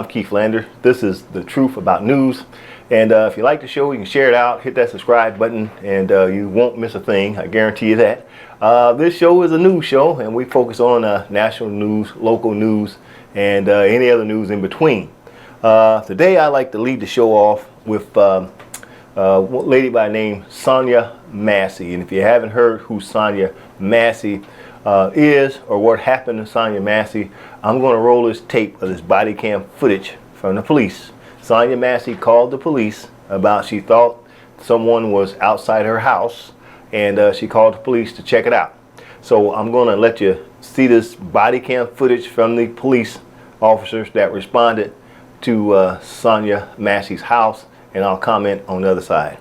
I'm Keith Lander. This is The Truth About News. And if you like the show, you can share it out, hit that subscribe button, and you won't miss a thing. I guarantee you that. This show is a news show, and we focus on national news, local news, and any other news in between. Today, I like to lead the show off with a lady by the name Sonya Massey. And if you haven't heard who Sonya Massey is or what happened to Sonya Massey, I'm going to roll this tape of this body cam footage from the police. Sonya Massey called the police about she thought someone was outside her house, and she called the police to check it out. So I'm going to let you see this body cam footage from the police officers that responded to Sonya Massey's house, and I'll comment on the other side.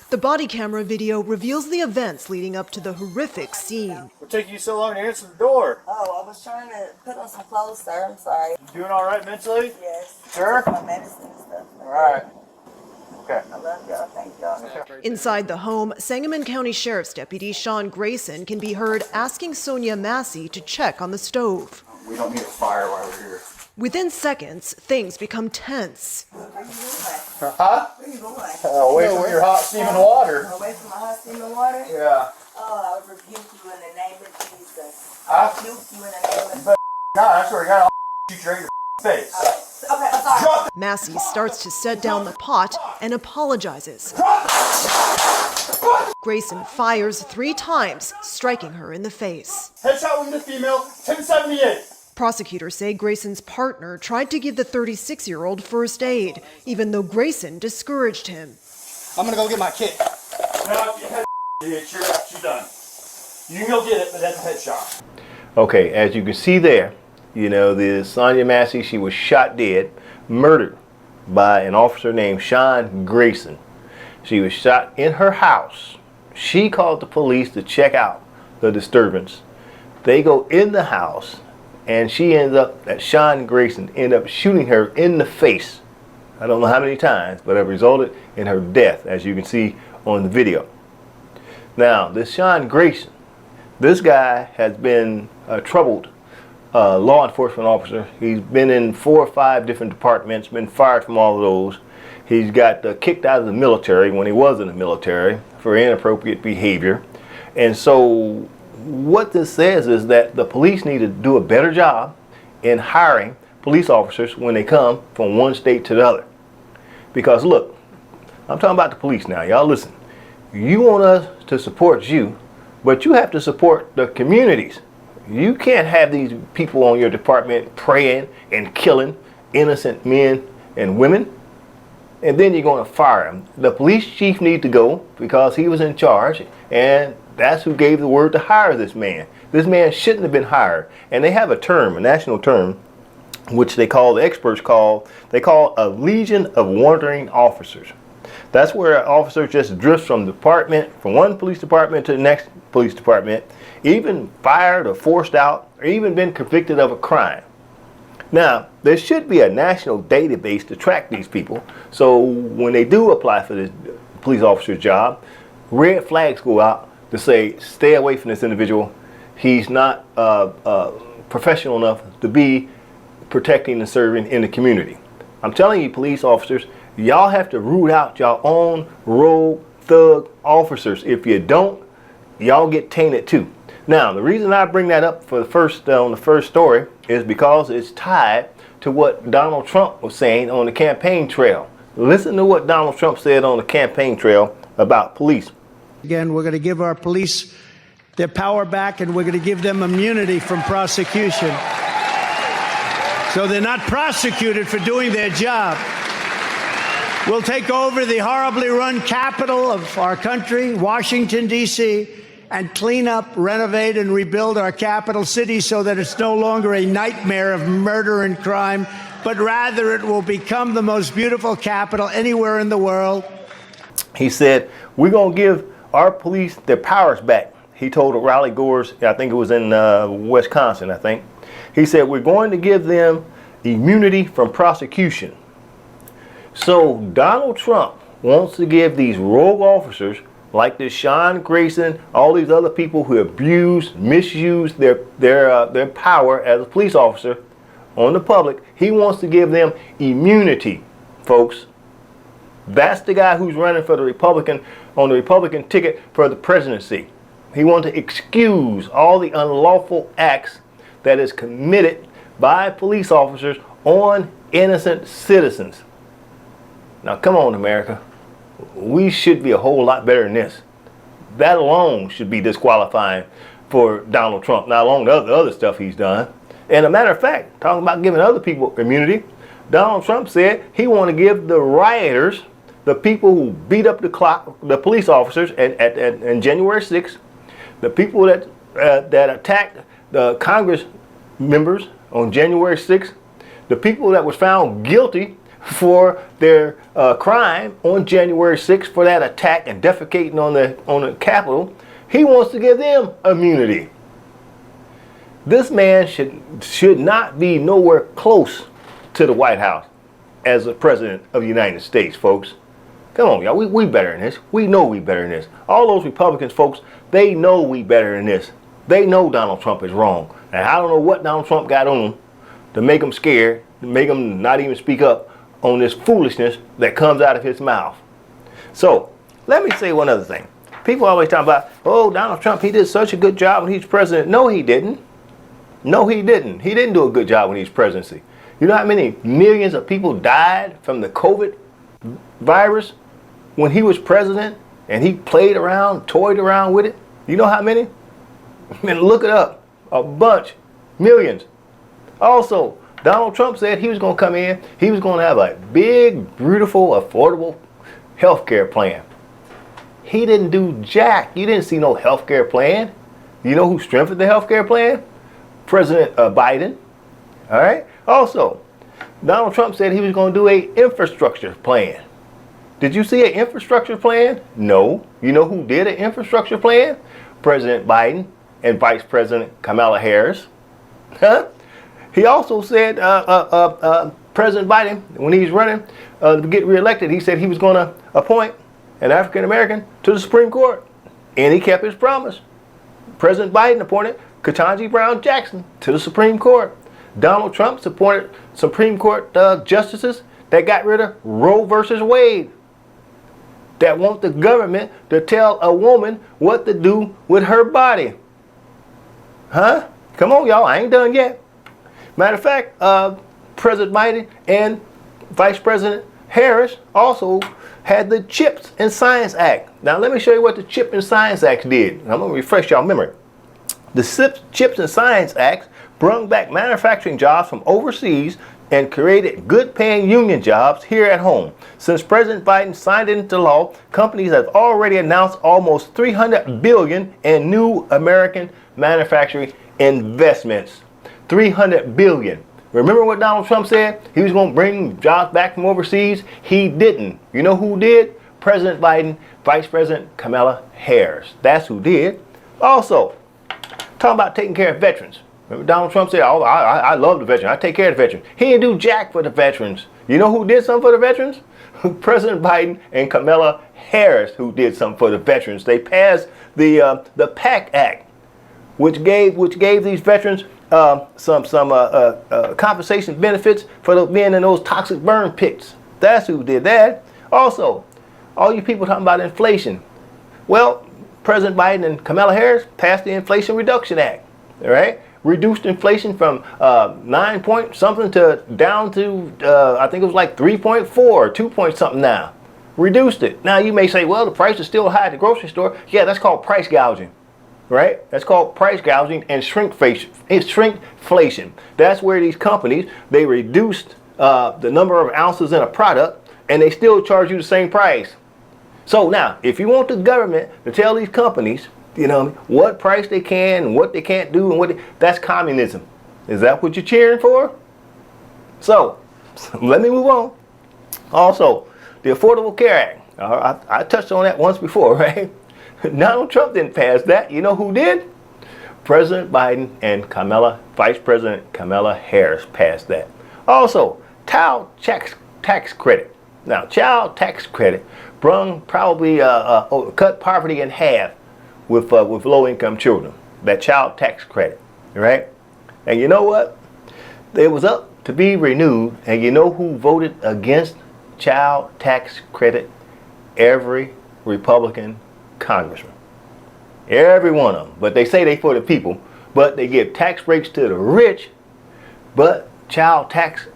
The body camera video reveals the events leading up to the horrific scene. What took you so long to answer the door? Oh, I was trying to put on some clothes, sir. I'm sorry. You doing all right mentally? Yes. Sure? My medicine and stuff. All right. Okay. I love y'all. Thank y'all. Inside the home, Sangamon County Sheriff's Deputy Sean Grayson can be heard asking Sonya Massey to check on the stove. We don't need a fire while we're here. Within seconds, things become tense. Where you going? Huh? Where you going? Away from your hot steaming water. Away from my hot steaming water? Yeah. Oh, I rebuke you in the name of Jesus. I Rebuke you in the name of God, I swear to God, I'll shoot you right in your face. Okay, I'm sorry. Drop Massey starts to set down the pot and apologizes. Grayson fires 3 times, striking her in the face. Headshot wound to female, 1078. Prosecutors say Grayson's partner tried to give the 36-year-old first aid, even though Grayson discouraged him. I'm gonna go get my kit. No, you had you're done. You can go get it, but that's a headshot. Okay, as you can see there, you know, the Sonya Massey, she was shot dead, murdered by an officer named Sean Grayson. She was shot in her house. She called the police to check out the disturbance. They go in the house, and Sean Grayson ended up shooting her in the face. I don't know how many times, but it resulted in her death, as you can see on the video. Now, this Sean Grayson, this guy has been a troubled law enforcement officer. He's been in 4 or 5 different departments, been fired from all of those. He's got kicked out of the military when he was in the military for inappropriate behavior. And so what this says is that the police need to do a better job in hiring police officers when they come from one state to the other. Because look, I'm talking about the police now. Y'all listen. You want us to support you, but you have to support the communities. You can't have these people on your department praying and killing innocent men and women, and then you're going to fire them. The police chief needs to go because he was in charge, and that's who gave the word to hire this man. This man shouldn't have been hired. And they have a term, a national term, which the experts call a legion of wandering officers. That's where an officer just drifts from one police department to the next police department, even fired or forced out, or even been convicted of a crime. Now, there should be a national database to track these people, so when they do apply for this police officer's job, red flags go out to say, stay away from this individual. He's not professional enough to be protecting and serving in the community. I'm telling you, police officers, y'all have to root out your own rogue thug officers. If you don't, y'all get tainted too. Now, the reason I bring that up for on the first story is because it's tied to what Donald Trump was saying on the campaign trail. Listen to what Donald Trump said on the campaign trail about police. Again, we're going to give our police their power back, and we're going to give them immunity from prosecution. So they're not prosecuted for doing their job. We'll take over the horribly run capital of our country, Washington, D.C., and clean up, renovate, and rebuild our capital city so that it's no longer a nightmare of murder and crime, but rather it will become the most beautiful capital anywhere in the world. He said, we're going to give our police their powers back. He told Raleigh Gores, I think it was in Wisconsin, I think. He said, we're going to give them immunity from prosecution. So Donald Trump wants to give these rogue officers like this Sean Grayson, all these other people who abuse, misuse their power as a police officer, on the public. He wants to give them immunity, folks. That's the guy who's running for the Republican, on the Republican ticket for the presidency. He wants to excuse all the unlawful acts that is committed by police officers on innocent citizens. Now, come on, America. We should be a whole lot better than this. That alone should be disqualifying for Donald Trump, not along the other stuff he's done. And a matter of fact, talking about giving other people immunity, Donald Trump said he want to give the rioters, the people who beat up the police officers on January 6th, the people that attacked the Congress members on January 6th, the people that was found guilty for their crime on January 6th for that attack and defecating on the Capitol, he wants to give them immunity. This man should not be nowhere close to the White House as the president of the United States, folks. Come on, y'all. We better than this. We know we better than this. All those Republicans, folks, they know we better than this. They know Donald Trump is wrong. And I don't know what Donald Trump got on him to make him scared, to make him not even speak up on this foolishness that comes out of his mouth. So, let me say one other thing. People always talk about, oh, Donald Trump, he did such a good job when he was president. No, he didn't. No, he didn't. He didn't do a good job when he was presidency. You know how many millions of people died from the COVID virus when he was president and he played around, toyed around with it? You know how many? I mean, look it up. A bunch. Millions. Also, Donald Trump said he was going to come in, he was going to have a big, beautiful, affordable health care plan. He didn't do jack. You didn't see no health care plan. You know who strengthened the health care plan? President Biden. All right? Also, Donald Trump said he was going to do an infrastructure plan. Did you see an infrastructure plan? No. You know who did an infrastructure plan? President Biden and Vice President Kamala Harris. Huh? He also said, President Biden, when he's running to get reelected, he said he was going to appoint an African American to the Supreme Court. And he kept his promise. President Biden appointed Ketanji Brown Jackson to the Supreme Court. Donald Trump supported Supreme Court justices that got rid of Roe versus Wade, that want the government to tell a woman what to do with her body. Huh? Come on, y'all. I ain't done yet. Matter of fact, President Biden and Vice President Harris also had the CHIPS and Science Act. Now, let me show you what the CHIPS and Science Act did. I'm going to refresh y'all memory. The CHIPS and Science Act brought back manufacturing jobs from overseas and created good-paying union jobs here at home. Since President Biden signed it into law, companies have already announced almost $300 billion in new American manufacturing investments. $300 billion. Remember what Donald Trump said? He was going to bring jobs back from overseas. He didn't. You know who did? President Biden, Vice President Kamala Harris. That's who did. Also, talking about taking care of veterans. Remember Donald Trump said, oh, I love the veterans. I take care of the veterans. He didn't do jack for the veterans. You know who did something for the veterans? President Biden and Kamala Harris, who did something for the veterans. They passed the PACT Act, which gave these veterans some compensation benefits for being in those toxic burn pits. That's who did that. Also, all you people talking about inflation. Well, President Biden and Kamala Harris passed the Inflation Reduction Act. All right, reduced inflation from 9 point something to down to I think it was like 3.4 or 2 point something now. Reduced it. Now you may say, well, the price is still high at the grocery store. Yeah, that's called price gouging. Right? That's called price gouging and shrinkflation. That's where these companies, they reduced the number of ounces in a product and they still charge you the same price. So now, if you want the government to tell these companies, you know, what price they can and what they can't do and that's communism. Is that what you're cheering for? So, let me move on. Also, the Affordable Care Act. I touched on that once before, right? Donald Trump didn't pass that. You know who did? President Biden and Vice President Kamala Harris passed that. Also, child tax credit. Now, child tax credit probably cut poverty in half with low-income children. That child tax credit, right? And you know what? It was up to be renewed, and you know who voted against child tax credit? Every Republican congressman. Every one of them. But they say they for the people, but they give tax breaks to the rich, but child tax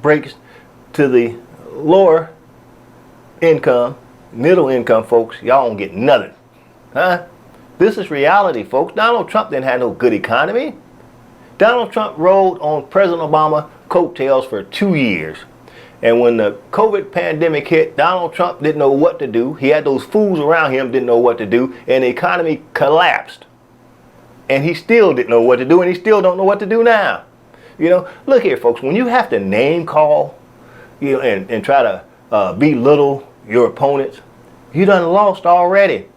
breaks to the lower income, middle income folks. Y'all don't get nothing. Huh? This is reality, folks. Donald Trump didn't have no good economy. Donald Trump rode on President Obama's coattails for 2 years. And when the COVID pandemic hit, Donald Trump didn't know what to do. He had those fools around him, didn't know what to do, and the economy collapsed. And he still didn't know what to do, and he still don't know what to do now. You know, look here, folks, when you have to name call, you know, and try to belittle your opponents, you done lost already.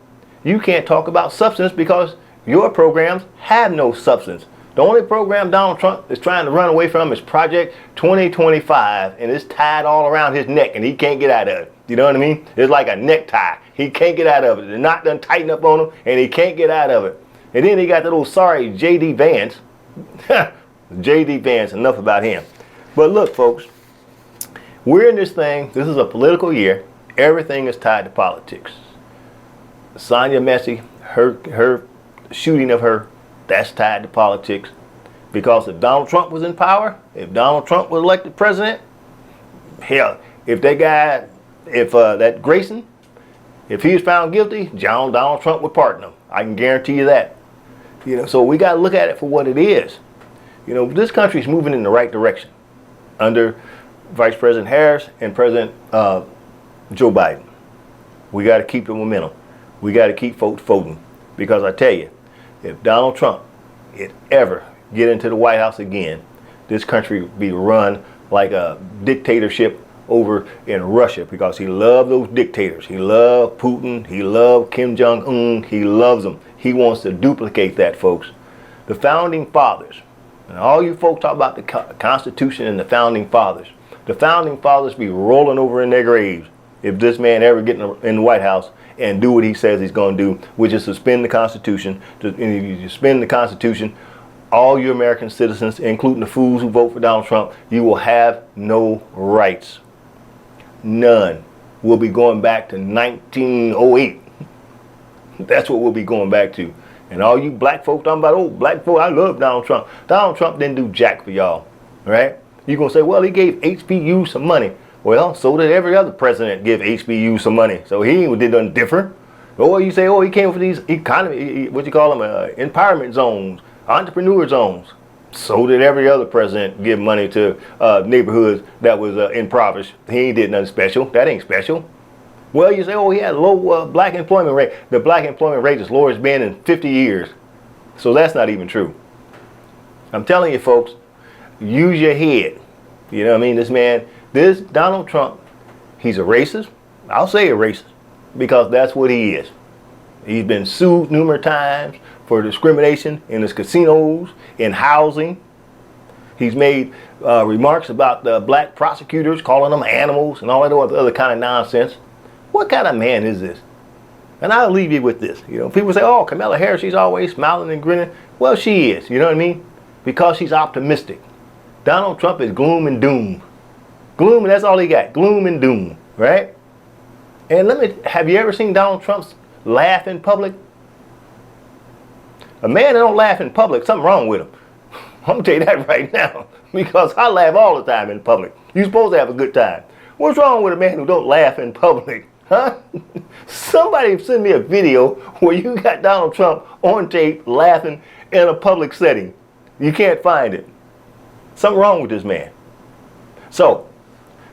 You can't talk about substance because your programs have no substance. The only program Donald Trump is trying to run away from is Project 2025, and it's tied all around his neck, and he can't get out of it. You know what I mean? It's like a necktie. He can't get out of it. The knot done tighten up on him, and he can't get out of it. And then he got that old sorry J.D. Vance. J.D. Vance, enough about him. But look, folks, we're in this thing. This is a political year. Everything is tied to politics. Sonia Massey, her shooting of her, that's tied to politics. Because if Donald Trump was in power, if Donald Trump was elected president, hell, if that guy, that Grayson, if he was found guilty, Donald Trump would pardon him. I can guarantee you that. You know, so we got to look at it for what it is. You know, this country is moving in the right direction under Vice President Harris and President Joe Biden. We got to keep the momentum. We got to keep folks voting. Because I tell you, if Donald Trump ever get into the White House again, this country would be run like a dictatorship over in Russia, because he loved those dictators. He loved Putin. He loved Kim Jong-un. He loves them. He wants to duplicate that, folks. The Founding Fathers, and all you folks talk about the Constitution and the Founding Fathers. The Founding Fathers be rolling over in their graves if this man ever get in the White House and do what he says he's going to do, which is suspend the Constitution. If you suspend the Constitution, all you American citizens, including the fools who vote for Donald Trump, you will have no rights. None. We'll be going back to 1908. That's what we'll be going back to. And all you black folks talking about, oh, black folk, I love Donald Trump. Donald Trump didn't do jack for y'all, right? You're going to say, well, he gave HBU some money. Well, so did every other president give HBU some money. So he did nothing different. Or you say, oh, he came for these economy, what you call them, empowerment zones, entrepreneur zones. So did every other president give money to neighborhoods that was impoverished. He ain't did nothing special. That ain't special. Well, you say, oh, he had a low black employment rate. The black employment rate is lower it's been in 50 years. So that's not even true. I'm telling you, folks, use your head. You know what I mean? This Donald Trump, he's a racist. I'll say a racist because that's what he is. He's been sued numerous times for discrimination in his casinos, in housing. He's made remarks about the black prosecutors, calling them animals and all that other kind of nonsense. What kind of man is this? And I'll leave you with this. You know, people say, oh, Kamala Harris, she's always smiling and grinning. Well, she is, you know what I mean? Because she's optimistic. Donald Trump is gloom and doom. Gloom, and that's all he got. Gloom and doom, right? And have you ever seen Donald Trump laugh in public? A man that don't laugh in public, something wrong with him. I'm going to tell you that right now. Because I laugh all the time in public. You're supposed to have a good time. What's wrong with a man who don't laugh in public? Huh? Somebody send me a video where you got Donald Trump on tape laughing in a public setting. You can't find it. Something wrong with this man. So,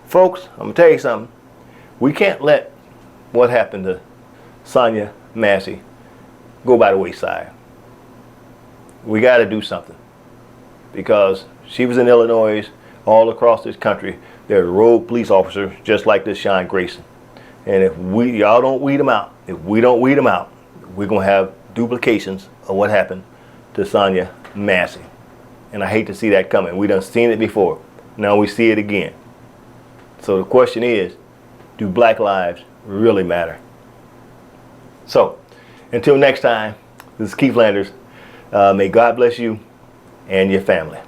folks, I'm going to tell you something. We can't let what happened to Sonia Massey go by the wayside. We got to do something. Because she was in Illinois, all across this country. There are rogue police officers just like this Sean Grayson. And if y'all don't weed them out, if we don't weed them out, we're going to have duplications of what happened to Sonia Massey. And I hate to see that coming. We done seen it before. Now we see it again. So the question is, do black lives really matter? So, until next time, this is Keith Landers. May God bless you and your family.